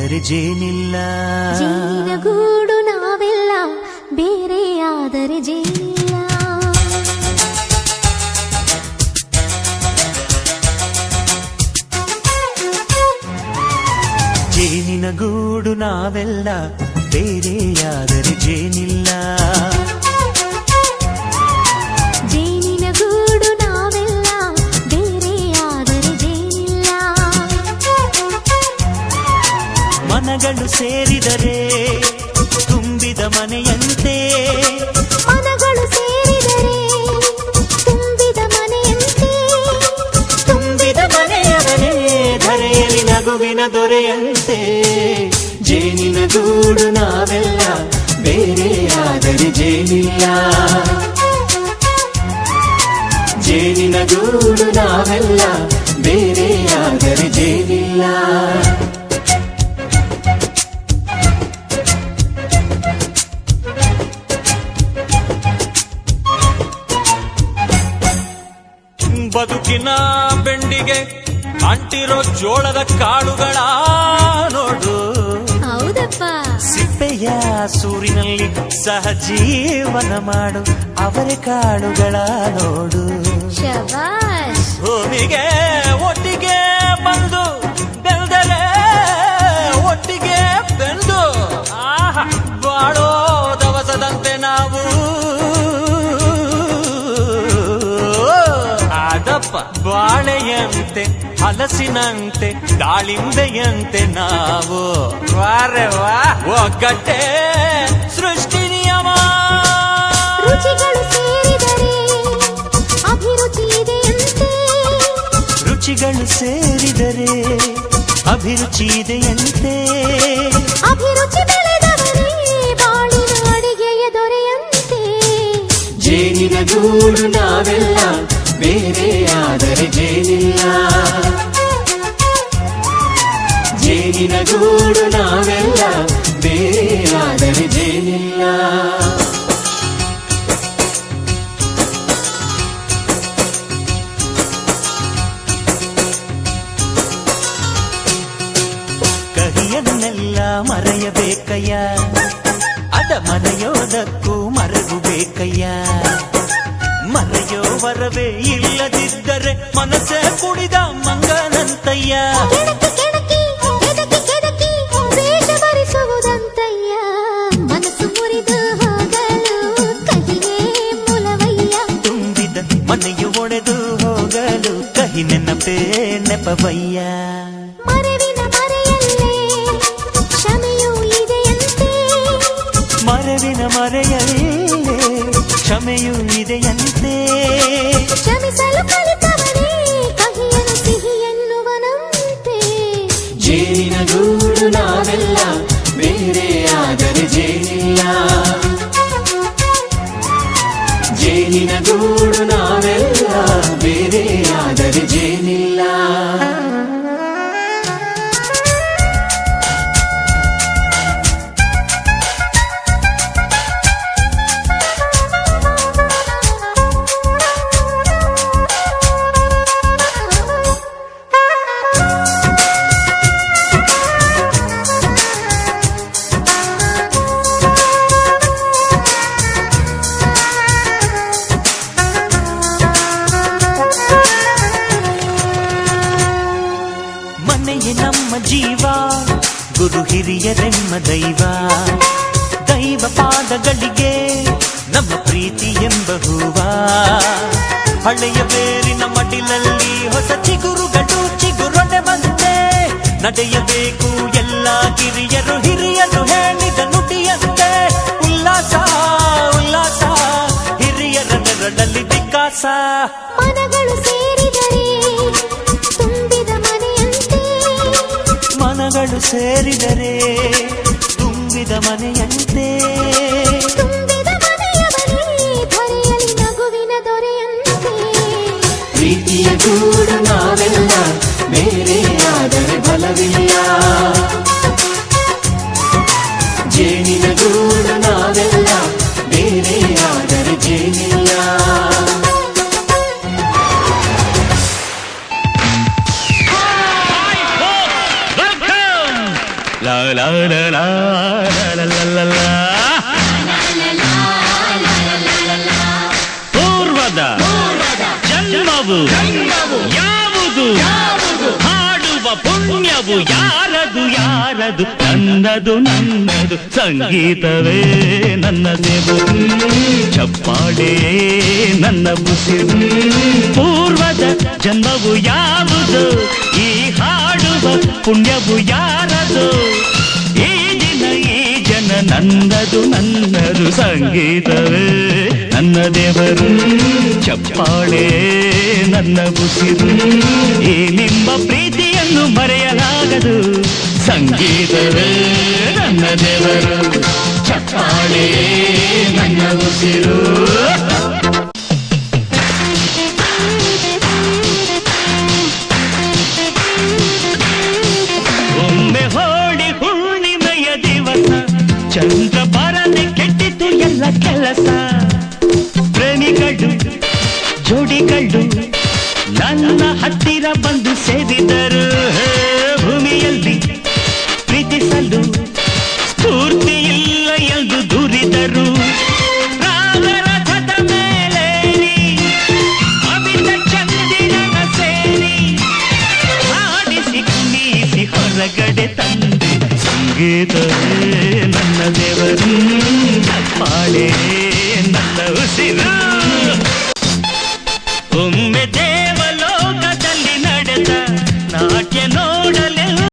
ಬೇರೆಯಾದರೆ ಜೇನಿಲ್ಲ. ಜೇನಿನ ಗೂಡು ನಾವೆಲ್ಲ ಬೇರೆಯಾದರೆ ಜೇನಿಲ್ಲ. ಜೇನಿನ ಗೂಡು ನಾವೆಲ್ಲ ಬೇರೆಯಾದರೆ ಜೇನಿಲ್ಲ. ಜೇನಿನ ಗೂಡು ನಾವೆಲ್ಲ ಬೇರೆಯಾದರೆ ಜೇನಿಲ್ಲ. ಮನಗಳು ಸೇರಿದರೆ ತುಂಬಿದ ಮನೆಯಂತೆ. ಮನಗಳು ಸೇರಿದರೆ ತುಂಬಿದ ಮನೆಯಂತೆ. ತುಂಬಿದ ಮನೆಯವರೇ ಧರೆಯಲ್ಲಿ ನಗುವಿನ ದೊರೆಯಂತೆ. ಜೇನಿನ ಗೂಡು ನಾವೆಲ್ಲ ಬೇರೆಯಾದರೆ ಜೇನಿಲ್ಲ. ಜೇನಿನ ಗೂಡು ನಾವೆಲ್ಲ ಬೇರೆಯಾದರೆ ಜೇನಿಲ್ಲ. ಬದುಕಿನ ಬೆಂಡಿಗೆ ಅಂಟಿರೋ ಜೋಳದ ಕಾಳುಗಳ ನೋಡು. ಹೌದಪ್ಪ. ಸಿಪ್ಪೆಯ ಸೂರಿನಲ್ಲಿ ಸಹಜೀವನ ಮಾಡು ಅವರೆ ಕಾಳುಗಳ ನೋಡು. ಶಬಾಷ್. ಭೂಮಿಗೆ ಒಟ್ಟಿಗೆ ಬಂದು ಬೆಳೆದರೆ ಒಟ್ಟಿಗೆ ಬೆಂದು ಬಾಳೋ ದವಸದಂತೆ ನಾವು. ಅದಪ್ಪ ಬಾಳೆಯಂತೆ ಹಲಸಿನಂತೆ ದಾಳಿಂಬೆಯಂತೆ ನಾವು. ವಾರೆ ವಾ ಒಗ್ಗಟ್ಟೆ ಸೃಷ್ಟಿ ನಿಯಮ. ರುಚಿಗಳು ಸೇರಿದರೆ ಅಭಿರುಚಿ ಇದೆಯಂತೆ. ರುಚಿಗಳು ಸೇರಿದರೆ ಅಭಿರುಚಿ ಇದೆಯಂತೆ. ಅಭಿರುಚಿ ಬೆಳೆದವರೇ ಬಾಳಿನ ಅಡಿಗೆಯ ದೊರೆಯಂತೆ. ಜೇನಿನ ಗೂಡು ನಾವೆಲ್ಲ ಬೇರೆಯಾದರೆ ಜೇನಿಲ್ಲ. ಜೇನಿನ ಗೂಡು ನಾವೆಲ್ಲ ಬೇರೆಯಾದರೆ ಜೇನಿಲ್ಲ. ಕಹಿಯನ್ನೆಲ್ಲ ಮರೆಯಬೇಕಯ್ಯ, ಅದ ಮರೆಯೋದಕ್ಕೂ ಮರೆವು ಬೇಕಯ್ಯ. ಮರೆಯೋ ವರವೇ ಇಲ್ಲದಿದ್ದರೆ ಮನಸ್ಸೇ ಕುಡಿದ ಮಂಗನಂತಯ್ಯ. ಕೆಣಕಿ ಕೆಣಕಿ ಕೆದಕಿ ಕೆದಕಿ ವೇಷ ಭರಿಸುವುದಂತಯ್ಯ. ಮನಸ್ಸು ಮುರಿದು ಹೋಗಲು ಕಹಿಯೇ ಮೂಲವಯ್ಯ. ತುಂಬಿದ ಮನೆಯು ಒಡೆದು ಹೋಗಲು ಕಹಿ ನೆನಪೇ ನೆಪವಯ್ಯ. ಮರೆವಿನ ಮರೆಯಲ್ಲೇ ಕ್ಷಮೆಯೂ ಇದೆಯಂತೆ. ಮರೆವಿನ ಮರೆಯಲ್ಲೇ ಕ್ಷಮೆಯೂ ಇದೆಯಂತೆ. ಕ್ಷಮಿಸಲು ಕಲಿತವನೇ ಕಹಿಯನ್ನು ಸಿಹಿ ಎನ್ನುವನಂತೆ. ಜೇನಿನ ಗೂಡು ನಾವೆಲ್ಲ ಬೇರೆಯಾದರೆ ಜೇನಿಲ್ಲ. ಜೇನಿನ ಗೂಡು ನಾವೆಲ್ಲ ಬೇರೆಯಾದರೆ ಜೇನಿಲ್ಲ. ನಮ್ಮ ಜೀವ ಗುರು ಹಿರಿಯರೆಮ್ಮ ದೈವ. ದೈವ ಪಾದಗಳಿಗೆ ನಮ್ಮ ಪ್ರೀತಿ ಎಂಬ ಹೂವ. ಹಳೆಯ ಬೇರಿನ ಮಡಿಲಲ್ಲಿ ಹೊಸ ಚಿಗುರುಗಳು ಚಿಗುರೊಡೆ ಬಂದೆ. ನಡೆಯಬೇಕು ಎಲ್ಲ ಕಿರಿಯರು ಹಿರಿಯರು ಹೇಳಿದ ನುಡಿಯಂತೆ. ಉಲ್ಲಾಸ ಉಲ್ಲಾಸ ಹಿರಿಯರ ನೆರಳಲ್ಲಿ ವಿಕಾಸ. ಮನಗಳು ಸೇರಿದರೆ ತುಂಬಿದ ಮನೆಯಂತೆ. ಮನಗಳು ಸೇರಿದರೆ ತುಂಬಿದ ಮನೆಯಂತೆ. ತುಂಬಿದ ಮನೆಯವರೇ ಧರೆಯಲ್ಲಿ ನಗುವಿನ ದೊರೆಯಂತೆ. ಪ್ರೀತಿಯ ಗೂಡು ನಾವೆಲ್ಲ ಬೇರೆಯಾದರೆ ಬಲವಿಲ್ಲ. ಜೇನಿನ ಗೂಡು ನಾವೆಲ್ಲ ಬೇರೆಯಾದರೆ ಜೇನಿಲ್ಲ. La ಲಾ ಲಾ ಲಾ ಲಾ ಲಾ ಲಾ ಲಾ. ಪೂರ್ವದ ಜನ್ಮವು ಯಾವುದು ಹಾಡುವ ಪುಣ್ಯವು ಯಾರದು ಯಾರದು ನನ್ನದು ನನ್ನದು ಸಂಗೀತವೇ ನನ್ನ ದೇವರು ಚಪ್ಪಾಳೆ ನನ್ನ ಉಸಿರು ಪೂರ್ವದ ಜನ್ಮವು ಯಾವುದು ಈ ಹಾಡುವ ಪುಣ್ಯವು ಯಾರದು ಈ ದಿನ ಈ ಜನ ನನ್ನದು ನನ್ನದು ಸಂಗೀತವೇ ನನ್ನ ದೇವರು ಚಪ್ಪಾಳೆ ನನ್ನ ಉಸಿರು ಈ ನಿಮ್ಮ ಪ್ರೀತಿಯನ್ನು ಮರೆಯಲಾಗದು ಸಂಗೀತವೇ ನನ್ನ ದೇವರು ಚಪ್ಪಾಳೆ ನನ್ನ ಉಸಿರು. ಒಮ್ಮೆ ಹೋಳಿ ಹುಣ್ಣಿಮೆಯ ದಿವಸ ಚಂದ್ರ ಬರದೆ ಕೆಟ್ಟಿತು ಎಲ್ಲ ಕೆಲಸ ಪ್ರೇಮಿಗಳು ಜೋಡಿಗಳು ನನ್ನ ಹತ್ತಿರ ಬಂದು ಸೇರಿದರು ಭೂಮಿಯಲ್ಲಿ ಪ್ರೀತಿಸಲು ಸ್ಫೂರ್ತಿ ಇಲ್ಲ ಎಂದು ದೂರಿದರು ರಾಗರಥದ ಮೇಲೇರಿ ಅಮಿತ ಚಂದಿರನ ಸೇರಿ ಹಾಡಿಸಿ ಕುಣಿಸಿ ಹೊರಗಡೆ ತಂದೆ ಸಂಗೀತವೇ ನನ್ನ ದೇವರು ಚಪ್ಪಾಳೆ ನನ್ನ ಉಸಿರು.